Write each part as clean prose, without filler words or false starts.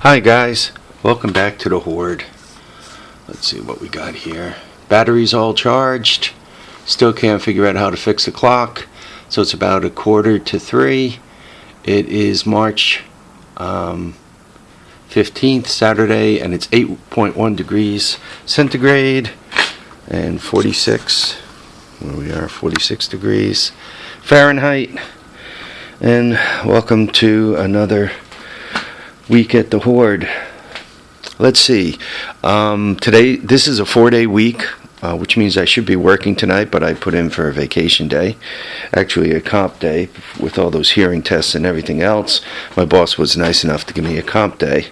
Hi guys, welcome back to the Horde. Let's see what we got here. Battery's all charged. Still can't figure out how to fix the clock. So it's about 2:45. It is March 15th, Saturday, and it's 8.1 degrees centigrade and 46 degrees Fahrenheit. And welcome to another week at the Horde. Let's see. Today, this is a 4-day week, which means I should be working tonight, but I put in for a vacation day. Actually, a comp day with all those hearing tests and everything else. My boss was nice enough to give me a comp day,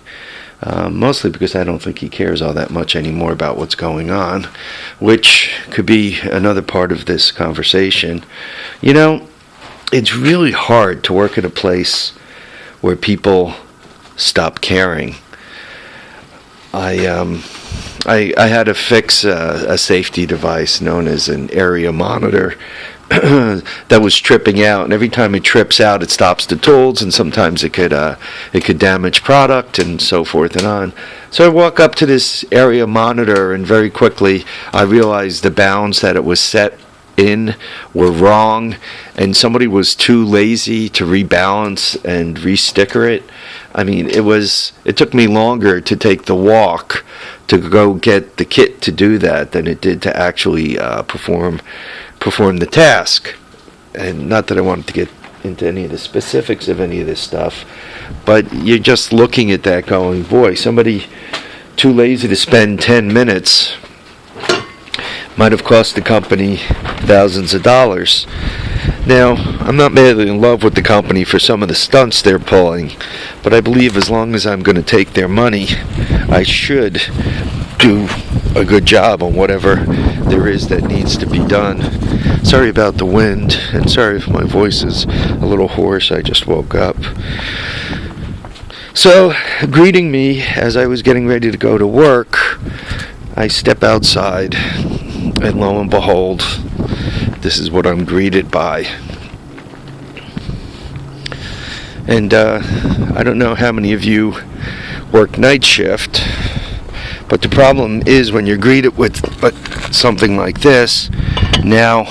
mostly because I don't think he cares all that much anymore about what's going on, which could be another part of this conversation. You know, it's really hard to work at a place where people stop caring. I had to fix a safety device known as an area monitor that was tripping out, and every time it trips out, it stops the tools, and sometimes it could damage product and so forth and on. So I walk up to this area monitor, and very quickly I realized the bounds that it was set in were wrong, and somebody was too lazy to rebalance and re-sticker it. I mean, it took me longer to take the walk to go get the kit to do that than it did to actually perform the task. And not that I wanted to get into any of the specifics of any of this stuff, but you're just looking at that going, boy, somebody too lazy to spend 10 minutes might have cost the company thousands of dollars. Now, I'm not madly in love with the company for some of the stunts they're pulling, but I believe as long as I'm going to take their money, I should do a good job on whatever there is that needs to be done. Sorry about the wind, and sorry if my voice is a little hoarse. I just woke up. So, greeting me as I was getting ready to go to work, I step outside, and lo and behold, this is what I'm greeted by. And I don't know how many of you work night shift, but the problem is when you're greeted with something like this, now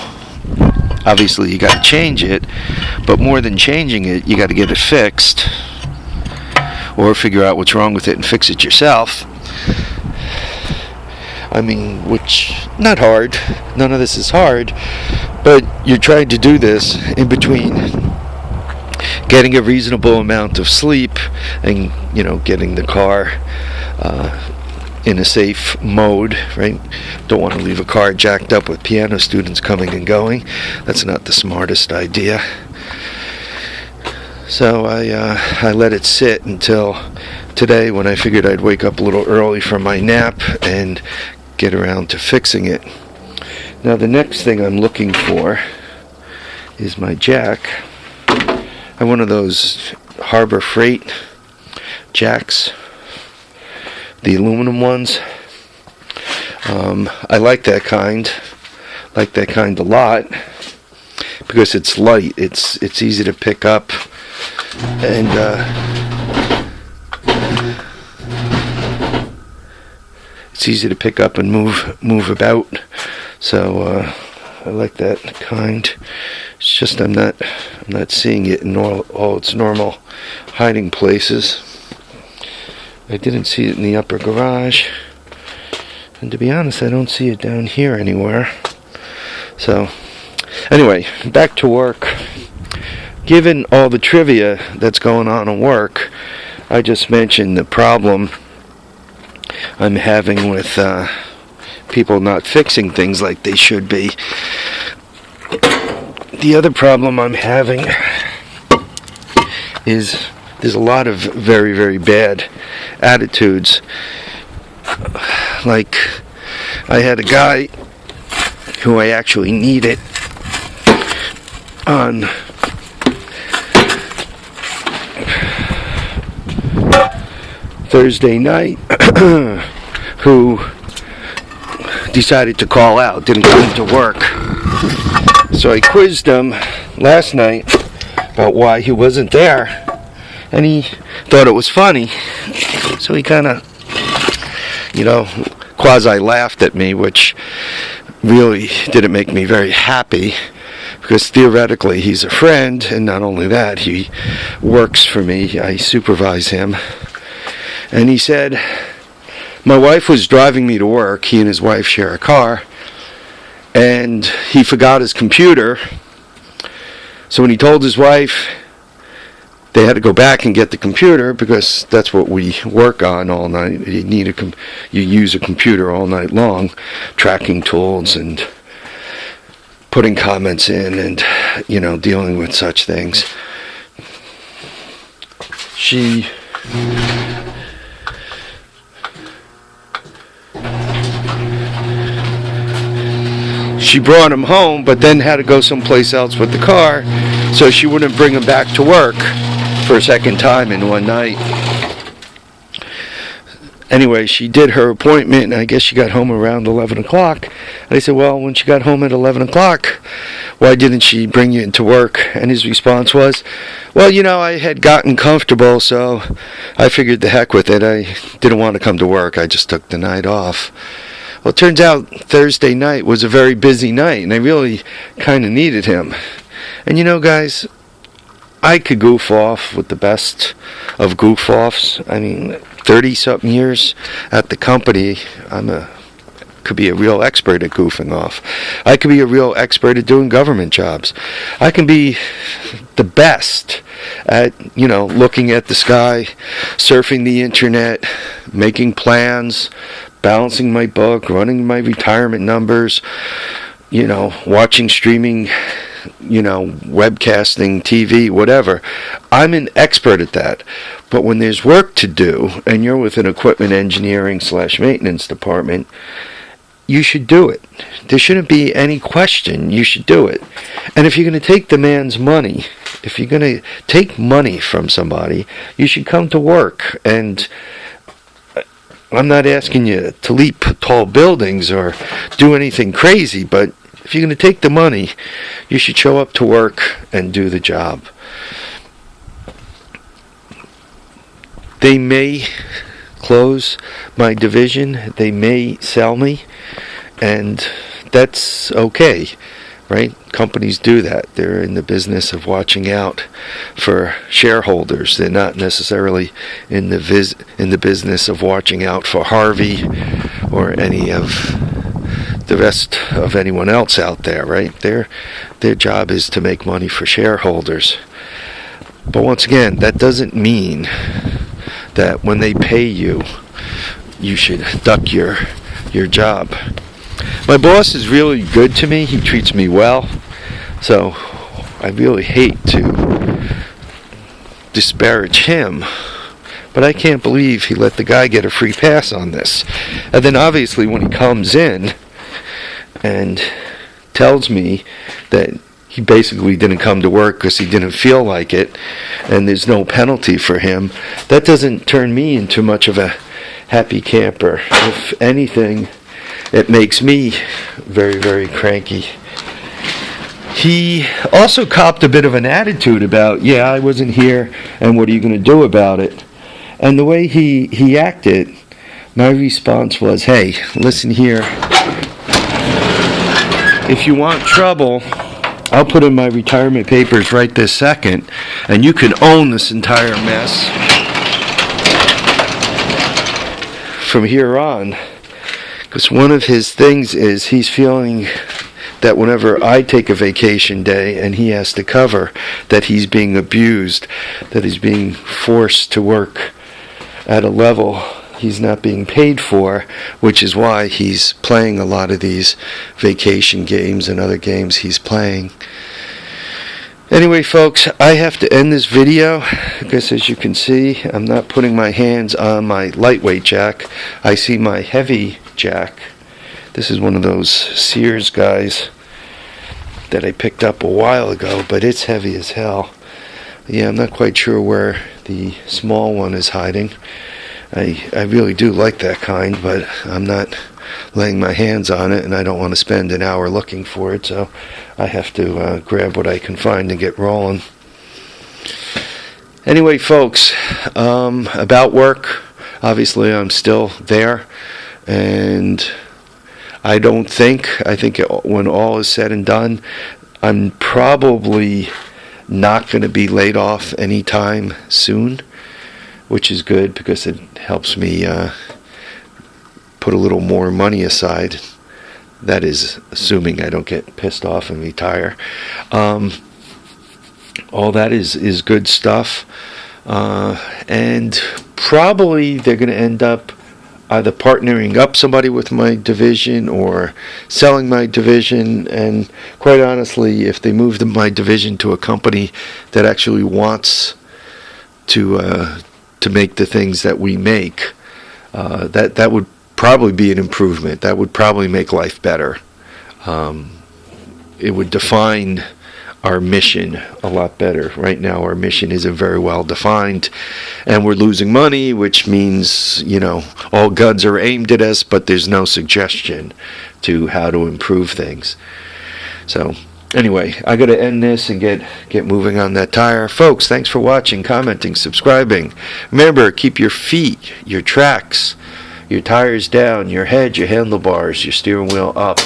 obviously you got to change it, but more than changing it, you got to get it fixed or figure out what's wrong with it and fix it yourself. I mean, which, not hard, none of this is hard, but you're trying to do this in between getting a reasonable amount of sleep and, getting the car in a safe mode, right? Don't want to leave a car jacked up with piano students coming and going. That's not the smartest idea. So I let it sit until today, when I figured I'd wake up a little early from my nap and get around to fixing it. Now the next thing I'm looking for is my jack. I have one of those Harbor Freight jacks, the aluminum ones. I like that kind a lot because it's light. It's easy to pick up, and it's easy to pick up and move about. So I like that kind. It's just I'm not seeing it in all its normal hiding places. I didn't see it in the upper garage, and to be honest, I don't see it down here anywhere. So anyway, back to work. Given all the trivia that's going on in work, I just mentioned the problem I'm having with people not fixing things like they should be. The other problem I'm having is there's a lot of very, very bad attitudes. Like, I had a guy who I actually needed on Thursday night who decided to call out, didn't come to work. So I quizzed him last night about why he wasn't there, and he thought it was funny. So he kind of, quasi laughed at me, which really didn't make me very happy, because theoretically he's a friend, and not only that, he works for me. I supervise him. And he said, my wife was driving me to work. He and his wife share a car, and he forgot his computer. So when he told his wife, they had to go back and get the computer, because that's what we work on all night. You use a computer all night long, tracking tools and putting comments in, and dealing with such things. She brought him home, but then had to go someplace else with the car, so she wouldn't bring him back to work for a second time in one night. Anyway, she did her appointment, and I guess she got home around 11 o'clock. And I said, well, when she got home at 11 o'clock, why didn't she bring you into work? And his response was, well, I had gotten comfortable, so I figured the heck with it. I didn't want to come to work. I just took the night off. Well, it turns out Thursday night was a very busy night, and I really kind of needed him. And guys, I could goof off with the best of goof-offs. I mean, 30-something years at the company, could be a real expert at goofing off. I could be a real expert at doing government jobs. I can be the best at, looking at the sky, surfing the internet, making plans, balancing my book, running my retirement numbers, watching streaming, webcasting, TV, whatever. I'm an expert at that. But when there's work to do, and you're with an equipment engineering / maintenance department, you should do it. There shouldn't be any question. You should do it. And if you're going to take the man's money, if you're going to take money from somebody, you should come to work. And I'm not asking you to leap tall buildings or do anything crazy, but if you're going to take the money, you should show up to work and do the job. They may close my division. They may sell me. And that's okay, right? Companies do that. They're in the business of watching out for shareholders. They're not necessarily in the business of watching out for Harvey or any of the rest of anyone else out there, right? Their job is to make money for shareholders. But once again, that doesn't mean that when they pay you, you should duck your job. My boss is really good to me. He treats me well. So I really hate to disparage him. But I can't believe he let the guy get a free pass on this. And then obviously when he comes in and tells me that he basically didn't come to work because he didn't feel like it, and there's no penalty for him, that doesn't turn me into much of a happy camper. If anything, it makes me very, very cranky. He also copped a bit of an attitude about, yeah, I wasn't here, and what are you going to do about it? And the way he acted, my response was, hey, listen here. If you want trouble, I'll put in my retirement papers right this second, and you can own this entire mess from here on. Because one of his things is he's feeling that whenever I take a vacation day and he has to cover, that he's being abused, that he's being forced to work at a level he's not being paid for, which is why he's playing a lot of these vacation games and other games he's playing. Anyway, folks, I have to end this video because, as you can see, I'm not putting my hands on my lightweight jack. I see my heavy jack. This is one of those Sears guys that I picked up a while ago, but it's heavy as hell. Yeah, I'm not quite sure where the small one is hiding. I really do like that kind, but I'm not laying my hands on it, and I don't want to spend an hour looking for it, so I have to grab what I can find and get rolling. Anyway, folks, about work, obviously I'm still there, and I think when all is said and done, I'm probably not going to be laid off anytime soon, which is good because it helps me put a little more money aside. That is assuming I don't get pissed off and retire. All that is good stuff. And probably they're going to end up either partnering up somebody with my division or selling my division. And quite honestly, if they move my division to a company that actually wants to make the things that we make, that would probably be an improvement. That would probably make life better. It would define our mission a lot better. Right now our mission isn't very well defined, and we're losing money, which means, all guns are aimed at us, but there's no suggestion to how to improve things. So anyway, I got to end this and get moving on that tire. Folks, thanks for watching, commenting, subscribing. Remember, keep your feet, your tracks, your tires down, your head, your handlebars, your steering wheel up.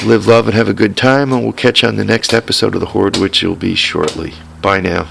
Live, love, and have a good time, and we'll catch you on the next episode of The Horde, which will be shortly. Bye now.